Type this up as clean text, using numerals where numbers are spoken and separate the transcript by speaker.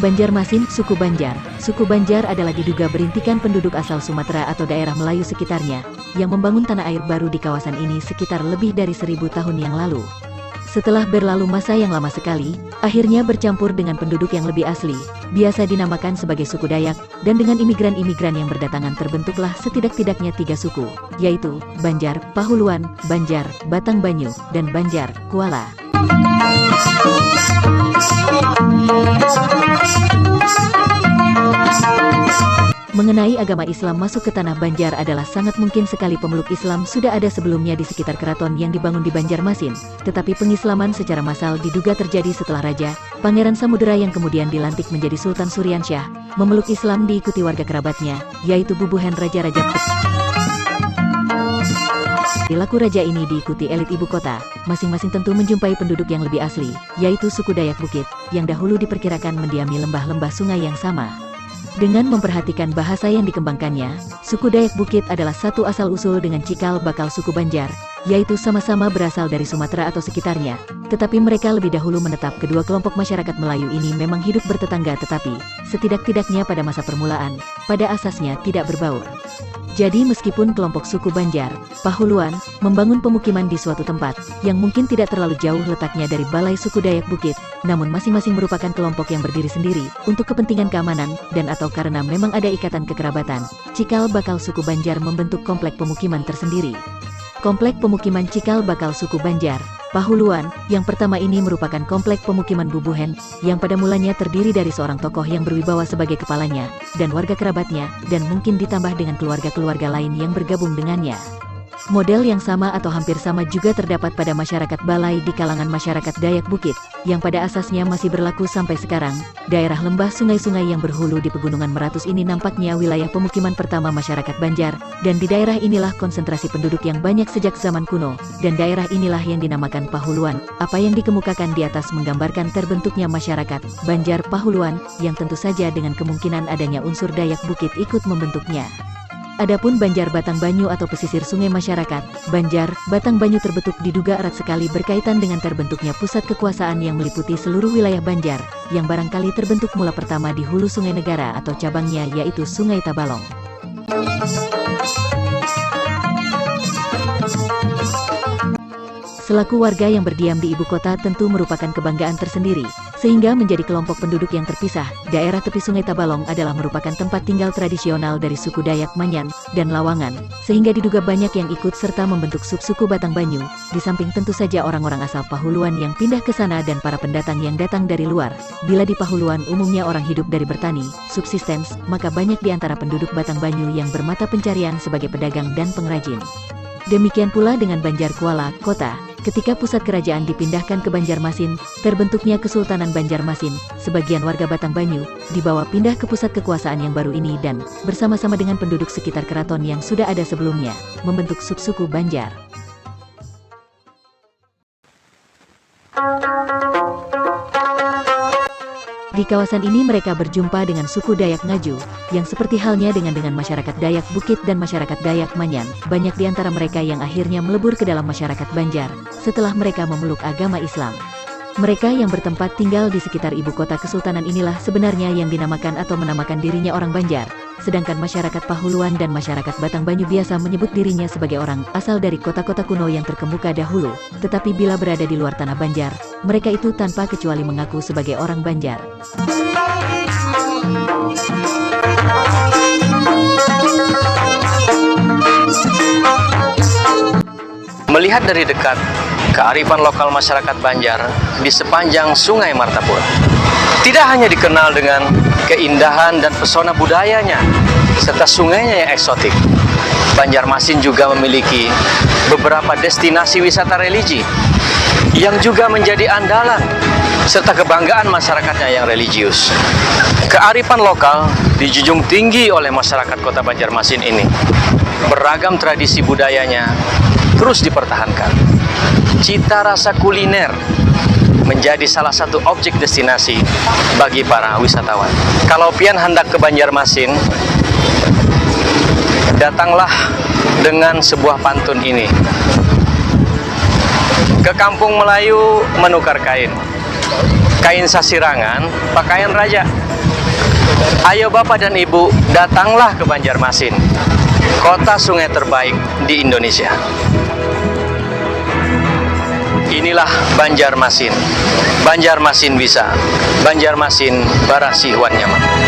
Speaker 1: Banjarmasin, suku Banjar. Suku Banjar adalah diduga berintikan penduduk asal Sumatera atau daerah Melayu sekitarnya, yang membangun tanah air baru di kawasan ini sekitar lebih dari 1000 tahun yang lalu. Setelah berlalu masa yang lama sekali, akhirnya bercampur dengan penduduk yang lebih asli, biasa dinamakan sebagai suku Dayak, dan dengan imigran-imigran yang berdatangan terbentuklah setidak-tidaknya 3 suku, yaitu Banjar, Pahuluan, Banjar, Batangbanyu, dan Banjar, Kuala. Mengenai agama Islam masuk ke tanah Banjar adalah sangat mungkin sekali pemeluk Islam sudah ada sebelumnya di sekitar keraton yang dibangun di Banjarmasin, tetapi pengislaman secara massal diduga terjadi setelah Raja, Pangeran Samudera yang kemudian dilantik menjadi Sultan Suryansyah, memeluk Islam diikuti warga kerabatnya, yaitu bubuhan raja-raja. Perilaku raja ini diikuti elit ibu kota, masing-masing tentu menjumpai penduduk yang lebih asli, yaitu suku Dayak Bukit, yang dahulu diperkirakan mendiami lembah-lembah sungai yang sama. Dengan memperhatikan bahasa yang dikembangkannya, suku Dayak Bukit adalah satu asal-usul dengan cikal bakal suku Banjar, yaitu sama-sama berasal dari Sumatera atau sekitarnya, tetapi mereka lebih dahulu menetap. Kedua kelompok masyarakat Melayu ini memang hidup bertetangga tetapi, setidak-tidaknya pada masa permulaan, pada asasnya tidak berbaur. Jadi meskipun kelompok suku Banjar, Pahuluan, membangun pemukiman di suatu tempat, yang mungkin tidak terlalu jauh letaknya dari balai suku Dayak Bukit, namun masing-masing merupakan kelompok yang berdiri sendiri, untuk kepentingan keamanan, dan atau karena memang ada ikatan kekerabatan, cikal bakal suku Banjar membentuk komplek pemukiman tersendiri. Komplek pemukiman cikal bakal suku Banjar, Pahuluan, yang pertama ini merupakan komplek pemukiman bubuhen, yang pada mulanya terdiri dari seorang tokoh yang berwibawa sebagai kepalanya, dan warga kerabatnya, dan mungkin ditambah dengan keluarga-keluarga lain yang bergabung dengannya. Model yang sama atau hampir sama juga terdapat pada masyarakat Balai di kalangan masyarakat Dayak Bukit, yang pada asasnya masih berlaku sampai sekarang. Daerah lembah sungai-sungai yang berhulu di Pegunungan Meratus ini nampaknya wilayah pemukiman pertama masyarakat Banjar, dan di daerah inilah konsentrasi penduduk yang banyak sejak zaman kuno, dan daerah inilah yang dinamakan Pahuluan. Apa yang dikemukakan di atas menggambarkan terbentuknya masyarakat Banjar Pahuluan, yang tentu saja dengan kemungkinan adanya unsur Dayak Bukit ikut membentuknya. Adapun Banjar Batangbanyu atau pesisir sungai masyarakat Banjar Batangbanyu terbentuk diduga erat sekali berkaitan dengan terbentuknya pusat kekuasaan yang meliputi seluruh wilayah Banjar, yang barangkali terbentuk mula pertama di hulu Sungai Negara atau cabangnya yaitu Sungai Tabalong. Selaku warga yang berdiam di ibu kota tentu merupakan kebanggaan tersendiri, sehingga menjadi kelompok penduduk yang terpisah. Daerah tepi Sungai Tabalong adalah merupakan tempat tinggal tradisional dari suku Dayak Manyan dan Lawangan, sehingga diduga banyak yang ikut serta membentuk sub-suku Batangbanyu, di samping tentu saja orang-orang asal Pahuluan yang pindah ke sana dan para pendatang yang datang dari luar. Bila di Pahuluan umumnya orang hidup dari bertani, subsistens, maka banyak di antara penduduk Batangbanyu yang bermata pencarian sebagai pedagang dan pengrajin. Demikian pula dengan Banjar Kuala, kota. Ketika pusat kerajaan dipindahkan ke Banjarmasin, terbentuknya Kesultanan Banjarmasin, sebagian warga Batangbanyu, dibawa pindah ke pusat kekuasaan yang baru ini dan, bersama-sama dengan penduduk sekitar keraton yang sudah ada sebelumnya, membentuk sub-suku Banjar. Di kawasan ini mereka berjumpa dengan suku Dayak Ngaju, yang seperti halnya dengan masyarakat Dayak Bukit dan masyarakat Dayak Manyan, banyak di antara mereka yang akhirnya melebur ke dalam masyarakat Banjar, setelah mereka memeluk agama Islam. Mereka yang bertempat tinggal di sekitar ibu kota kesultanan inilah sebenarnya yang dinamakan atau menamakan dirinya orang Banjar, sedangkan masyarakat Pahuluan dan masyarakat Batangbanyu biasa menyebut dirinya sebagai orang asal dari kota-kota kuno yang terkemuka dahulu, tetapi bila berada di luar tanah Banjar, mereka itu tanpa kecuali mengaku sebagai orang Banjar.
Speaker 2: Melihat dari dekat kearifan lokal masyarakat Banjar di sepanjang Sungai Martapura, tidak hanya dikenal dengan keindahan dan pesona budayanya serta sungainya yang eksotik, Banjarmasin juga memiliki beberapa destinasi wisata religi yang juga menjadi andalan serta kebanggaan masyarakatnya yang religius. Kearifan lokal dijunjung tinggi oleh masyarakat kota Banjarmasin ini. Beragam tradisi budayanya terus dipertahankan. Cita rasa kuliner menjadi salah satu objek destinasi bagi para wisatawan. Kalau pian hendak ke Banjarmasin, datanglah dengan sebuah pantun ini. Ke kampung Melayu menukar kain. Kain sasirangan, pakaian raja. Ayo Bapak dan Ibu, datanglah ke Banjarmasin, kota sungai terbaik di Indonesia. Inilah Banjarmasin. Banjarmasin bisa. Banjarmasin Barasihwan Nyaman.